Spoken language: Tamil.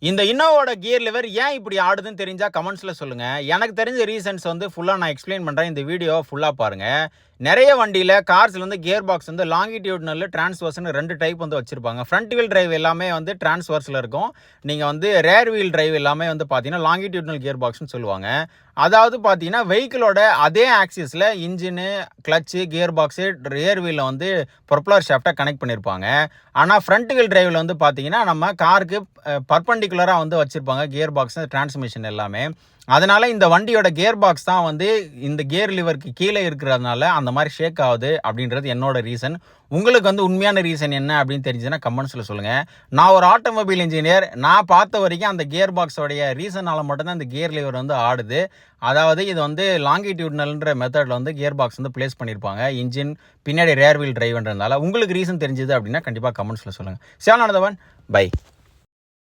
இந்த இன்னோவோட கியர் லிவர் ஏன் இப்படி ஆடுதுன்னு தெரிஞ்சா கமெண்ட்ஸில் சொல்லுங்கள். எனக்கு தெரிஞ்ச ரீசன்ஸ் வந்து ஃபுல்லாக நான் எக்ஸ்பிளைன் பண்ணுறேன். இந்த வீடியோ ஃபுல்லாக பாருங்கள். நிறைய வண்டியில் கார்ஸில் வந்து கியர் பாக்ஸ் வந்து லாங்கிடியூட்னல் டிரான்ஸ்வர்ஸ்னு 2 டைப் வந்து வச்சுருப்பாங்க. ஃப்ரண்ட் வீல் டிரைவ் எல்லாமே வந்து டிரான்ஸ்வர்ஸில் இருக்கும். நீங்கள் வந்து ரேர் வீல் டிரைவ் எல்லாமே வந்து பார்த்தீங்கன்னா லாங்கிடியூட்னல் கியர் பாக்ஸ்னு சொல்லுவாங்க. அதாவது பார்த்தீங்கன்னா வெஹிக்கிளோட அதே ஆக்சிஸில் engine, clutch, gear box, rear வீலில் வந்து ப்ரொப்பலர் ஷாஃப்டை கனெக்ட் பண்ணியிருப்பாங்க. ஆனால் ஃப்ரண்ட் வீல் டிரைவில் வந்து பார்த்தீங்கன்னா நம்ம காருக்கு பர்பண்டிகுலராக வந்து வச்சுருப்பாங்க கியர் பாக்ஸ், டிரான்ஸ்மிஷன் எல்லாமே. அதனால் இந்த வண்டியோட கியர் பாக்ஸ் தான் வந்து இந்த கியர் லிவருக்கு கீழே இருக்கிறதுனால அந்த மாதிரி ஷேக் ஆகுது அப்படின்றது என்னோட ரீசன். உங்களுக்கு வந்து உண்மையான ரீசன் என்ன அப்படின்னு தெரிஞ்சுன்னா கமெண்ட்ஸில் சொல்லுங்கள். நான் ஒரு ஆட்டோமொபைல் இன்ஜினியர். நான் பார்த்த வரைக்கும் அந்த கியர் பாக்ஸோடைய ரீசனால் மட்டும்தான் இந்த கியர் லிவர் வந்து ஆடுது. அதாவது இது வந்து லாங்கிடியூட்னல்ன்ற மெத்தடில் வந்து கியர் பாக்ஸ் வந்து பிளேஸ் பண்ணியிருப்பாங்க. இன்ஜின் பின்னாடி ரேர் வீல் டிரைவ்ன்றதுனால. உங்களுக்கு ரீசன் தெரிஞ்சுது அப்படின்னா கண்டிப்பாக கமெண்ட்ஸில் சொல்லுங்கள். சிவானந்தவன், பை.